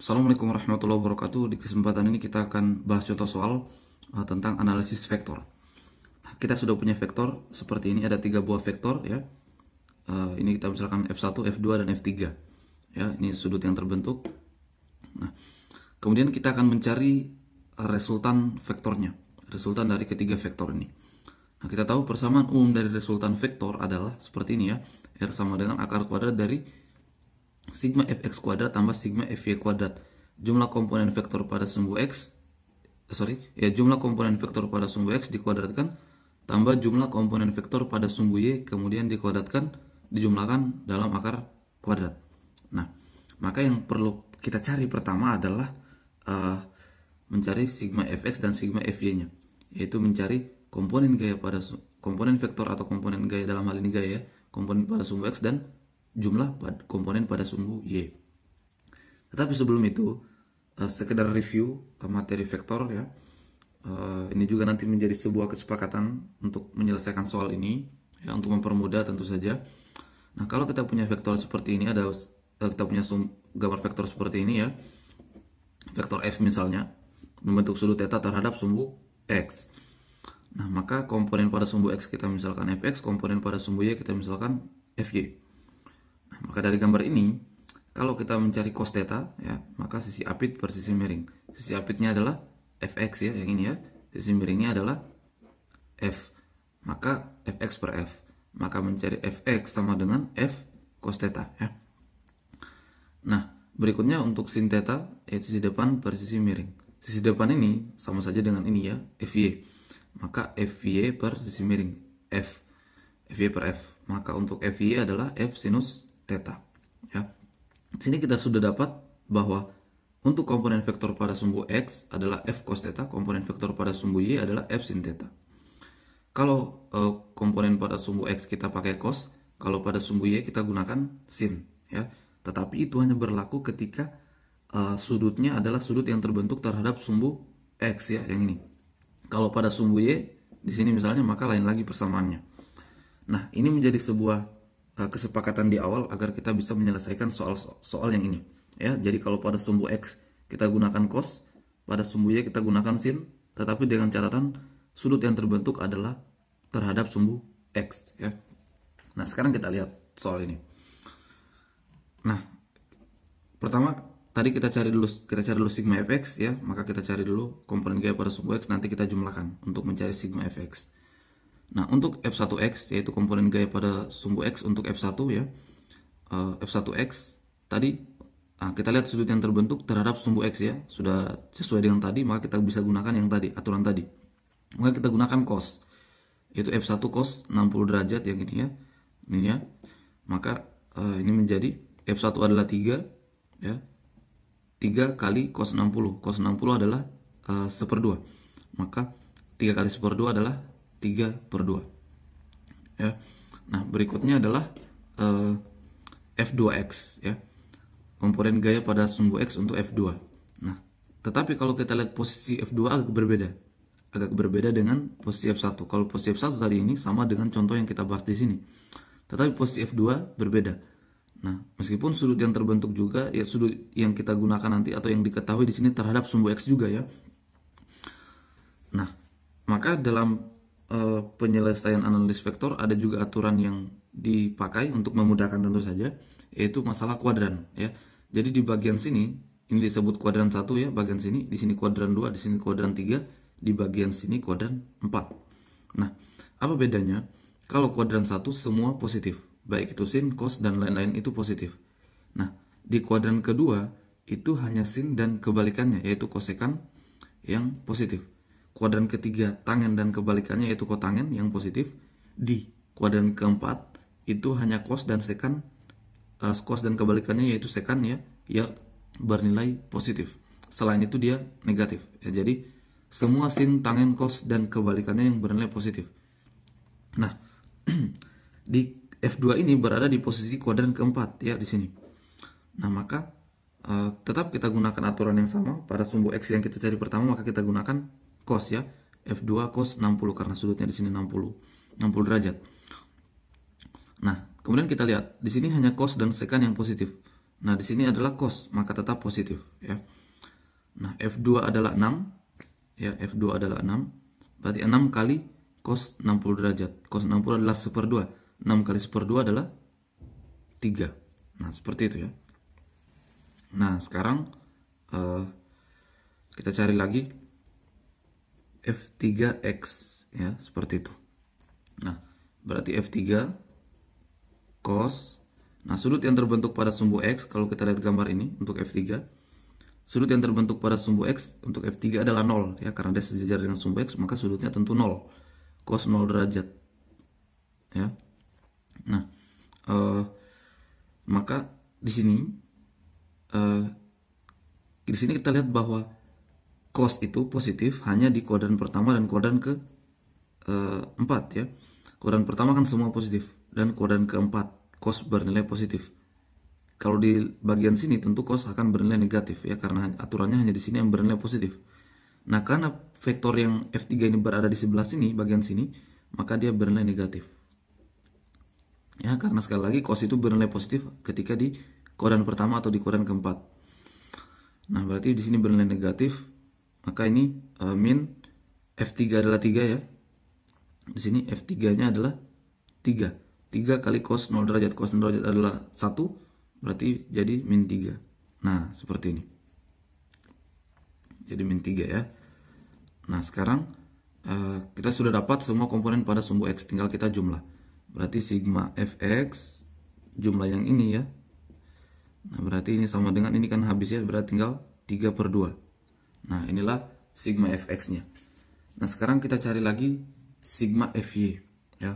Assalamualaikum warahmatullahi wabarakatuh. Di kesempatan ini kita akan bahas contoh soal tentang analisis vektor. Kita sudah punya vektor seperti ini, ada 3 buah vektor ya. Ini kita misalkan F1, F2 dan F3. Ya, ini sudut yang terbentuk. Nah, kemudian kita akan mencari resultan vektornya, resultan dari ketiga vektor ini. Nah, kita tahu persamaan umum dari resultan vektor adalah seperti ini ya. R sama dengan akar kuadrat dari sigma fx kuadrat tambah sigma fy kuadrat. Jumlah komponen vektor pada sumbu x, jumlah komponen vektor pada sumbu x dikuadratkan tambah jumlah komponen vektor pada sumbu y kemudian dikuadratkan dijumlahkan dalam akar kuadrat. Nah, maka yang perlu kita cari pertama adalah mencari sigma fx dan sigma fy-nya, yaitu mencari komponen gaya pada komponen vektor atau komponen gaya dalam hal ini gaya, komponen pada sumbu x dan jumlah komponen pada sumbu y. Tetapi sebelum itu, sekedar review materi vektor ya. Ini juga nanti menjadi sebuah kesepakatan untuk menyelesaikan soal ini ya, untuk mempermudah tentu saja. Nah, kalau kita punya vektor seperti ini, kita punya gambar vektor seperti ini ya. Vektor f misalnya membentuk sudut theta terhadap sumbu x. Nah, maka komponen pada sumbu x kita misalkan fx, komponen pada sumbu y kita misalkan fy. Nah, maka dari gambar ini, kalau kita mencari cos theta ya, maka sisi apit per sisi miring. Sisi apitnya adalah fx ya, yang ini ya. Sisi miringnya adalah f. Maka fx per f. Maka mencari fx sama dengan f cos theta ya. Nah, berikutnya untuk sin theta, sisi depan per sisi miring. Sisi depan ini sama saja dengan ini ya, fy. Maka fy per sisi miring, f. fy per f. Maka untuk fy adalah f sinus theta ya. Di sini kita sudah dapat bahwa untuk komponen vektor pada sumbu x adalah f cos theta, komponen vektor pada sumbu y adalah f sin theta. Kalau komponen pada sumbu x kita pakai cos, kalau pada sumbu y kita gunakan sin ya. Tetapi itu hanya berlaku ketika sudutnya adalah sudut yang terbentuk terhadap sumbu x ya, yang ini. Kalau pada sumbu y di sini misalnya, maka lain lagi persamaannya. Nah, ini menjadi sebuah kesepakatan di awal agar kita bisa menyelesaikan soal yang ini ya. Jadi kalau pada sumbu x kita gunakan cos, pada sumbu y kita gunakan sin, tetapi dengan catatan sudut yang terbentuk adalah terhadap sumbu x ya. Nah, sekarang kita lihat soal ini. Nah, pertama tadi kita cari dulu sigma fx ya, maka kita cari dulu komponen gaya pada sumbu x, nanti kita jumlahkan untuk mencari sigma fx. Nah, untuk f1x yaitu komponen gaya pada sumbu x untuk f1 ya, f1x tadi kita lihat sudut yang terbentuk terhadap sumbu x ya, sudah sesuai dengan tadi, maka kita bisa gunakan yang tadi, aturan tadi. Maka kita gunakan cos, yaitu f1 cos 60 derajat yang ini ya, ini ya. Maka ini menjadi f1 adalah 3 ya, 3 kali cos 60. Cos 60 adalah 1/2, maka 3 kali 1/2 adalah 3/2 ya. Nah, berikutnya adalah f2x ya, komponen gaya pada sumbu x untuk f2. Nah, tetapi kalau kita lihat posisi f2 agak berbeda dengan posisi f1. Kalau posisi f1 tadi ini sama dengan contoh yang kita bahas di sini, tetapi posisi f2 berbeda. Nah, meskipun sudut yang terbentuk juga ya, sudut yang kita gunakan nanti atau yang diketahui di sini terhadap sumbu x juga ya. Nah, maka dalam penyelesaian analisis vektor ada juga aturan yang dipakai untuk memudahkan tentu saja, yaitu masalah kuadran ya. Jadi di bagian sini ini disebut kuadran 1 ya, bagian sini, di sini kuadran 2, di sini kuadran 3, di bagian sini kuadran 4. Nah, apa bedanya? Kalau kuadran 1 semua positif, baik itu sin, cos dan lain-lain itu positif. Nah, di kuadran kedua itu hanya sin dan kebalikannya, yaitu kosekan yang positif. Kuadran ketiga tangen dan kebalikannya yaitu kotangen yang positif. Di kuadran keempat itu hanya cos dan sekan, cos dan kebalikannya yaitu sekan ya, bernilai positif. Selain itu dia negatif ya. Jadi semua sin, tangen, cos dan kebalikannya yang bernilai positif. Nah, di f2 ini berada di posisi kuadran keempat ya, di sini. Nah, maka tetap kita gunakan aturan yang sama pada sumbu x yang kita cari pertama, maka kita gunakan cos ya, f2 cos 60 karena sudutnya di sini 60 derajat. Nah, kemudian kita lihat di sini hanya cos dan sekan yang positif. Nah, di sini adalah cos, maka tetap positif ya. Nah, F2 adalah 6 ya, F2 adalah 6. Berarti 6 kali cos 60 derajat. Cos 60 adalah 1/2. 6 kali 1/2 adalah 3. Nah, seperti itu ya. Nah, sekarang kita cari lagi F3X ya, seperti itu. Nah, berarti F3 cos. Nah, sudut yang terbentuk pada sumbu X, kalau kita lihat gambar ini untuk F3, sudut yang terbentuk pada sumbu X untuk F3 adalah 0 ya, karena dia sejajar dengan sumbu X, maka sudutnya tentu 0. Cos 0 derajat ya. Nah, maka di sini kita lihat bahwa cos itu positif hanya di kuadran pertama dan kuadran ke 4 ya. Kuadran pertama kan semua positif, dan kuadran keempat cos bernilai positif. Kalau di bagian sini tentu cos akan bernilai negatif ya, karena aturannya hanya di sini yang bernilai positif. Nah, karena vektor yang F3 ini berada di sebelah sini, bagian sini, maka dia bernilai negatif. Ya, karena sekali lagi cos itu bernilai positif ketika di kuadran pertama atau di kuadran keempat. Nah, berarti di sini bernilai negatif, maka ini min F3 adalah 3 ya. Di sini F3-nya adalah 3. 3 kali cos 0 derajat. Cos 0 derajat adalah 1, berarti jadi min 3. Nah, seperti ini. Jadi min 3 ya. Nah, sekarang kita sudah dapat semua komponen pada sumbu X, tinggal kita jumlah. Berarti sigma Fx jumlah yang ini ya. Nah, berarti ini sama dengan ini kan habis ya, berarti tinggal 3/2. Nah, inilah sigma Fx-nya. Nah, sekarang kita cari lagi sigma Fy ya.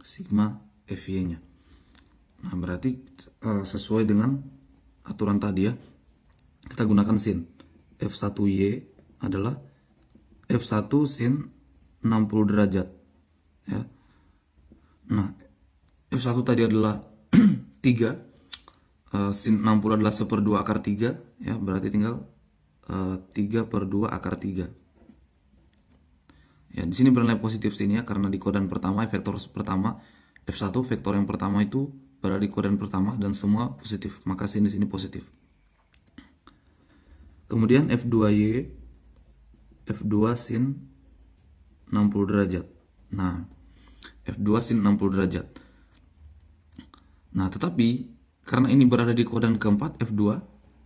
Sigma Fy-nya. Nah, berarti sesuai dengan aturan tadi ya. Kita gunakan sin. F1Y adalah F1 sin 60 derajat ya. Nah, F1 tadi adalah 3, sin 60 adalah 1/2 akar 3 ya, berarti tinggal 3/2 akar 3 ya. Di sini bernilai positif sini ya, karena di kuadran pertama vektor pertama F1 vektor yang pertama itu berada di kuadran pertama dan semua positif, maka sin di sini positif. Kemudian F2Y, F2 sin 60 derajat. Nah, F2 sin 60 derajat. Nah, tetapi karena ini berada di kuadran keempat F2,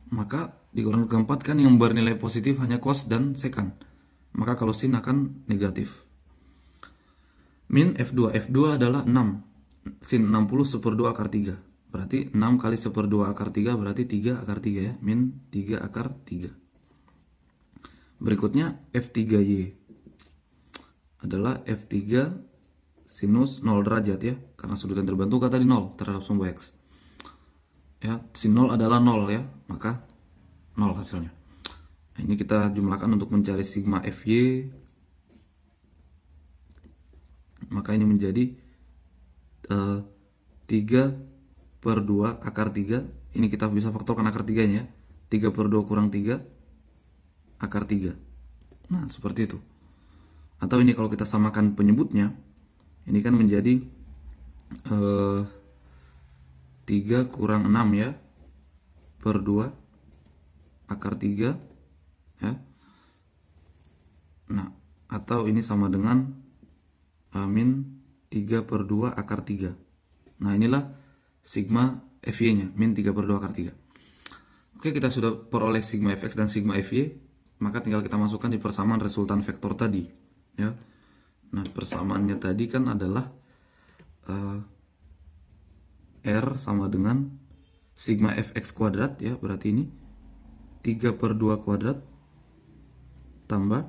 maka di kuadran keempat kan yang bernilai positif hanya cos dan secant. Maka kalau sin akan negatif. Min F2. F2 adalah 6. Sin 60 1/2 akar 3. Berarti 6 kali 1/2 akar 3 berarti 3 akar 3 ya. Min 3 akar 3. Berikutnya F3Y adalah F3 sinus 0 derajat ya, karena sudut yang terbentuk kan tadi 0 terhadap sumbu X ya. Sin 0 adalah 0 ya, maka 0 hasilnya. Nah, ini kita jumlahkan untuk mencari sigma Fy, maka ini menjadi 3/2 akar 3. Ini kita bisa faktorkan akar 3 nya ya. 3/2 kurang 3 akar 3. Nah, seperti itu. Atau ini kalau kita samakan penyebutnya, ini kan menjadi 3 kurang 6 ya, per 2 akar 3 ya. Nah, atau ini sama dengan min 3/2 akar 3. Nah, inilah sigma Fy nya, min 3/2 akar 3. Oke, kita sudah peroleh sigma Fx dan sigma Fy, maka tinggal kita masukkan di persamaan resultan vektor tadi ya. Nah, persamaannya tadi kan adalah R sama dengan sigma Fx kuadrat ya, berarti ini 3/2 kuadrat tambah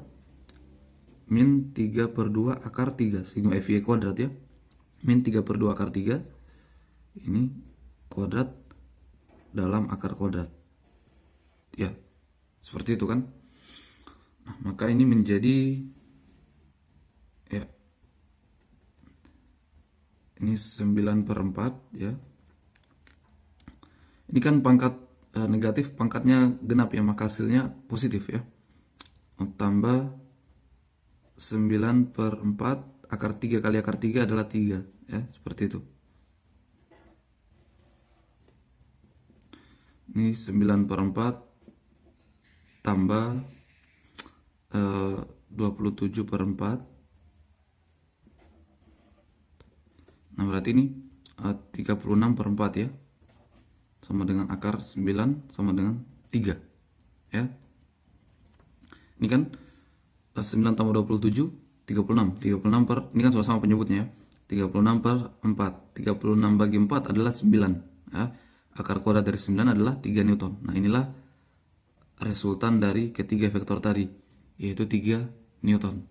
min 3/2 akar 3 sigma Fy kuadrat ya, min 3/2 akar 3 ini kuadrat dalam akar kuadrat ya, seperti itu kan. Nah, maka ini menjadi ya, ini 9/4 ya. Ini kan pangkat negatif, pangkatnya genap ya, maka hasilnya positif ya. Tambah 9/4 akar 3 kali akar 3 adalah 3 ya, seperti itu. Ini 9/4 tambah 27/4. Nah, berarti ini 36/4 ya. Sama dengan akar 9 sama dengan 3. Ya. Ini kan 9 tambah 27, 36. 36 per, ini kan sama-sama penyebutnya ya. 36/4. 36 bagi 4 adalah 9. Ya. Akar kuadrat dari 9 adalah 3 Newton. Nah, inilah resultan dari ketiga vektor tadi, yaitu 3 Newton.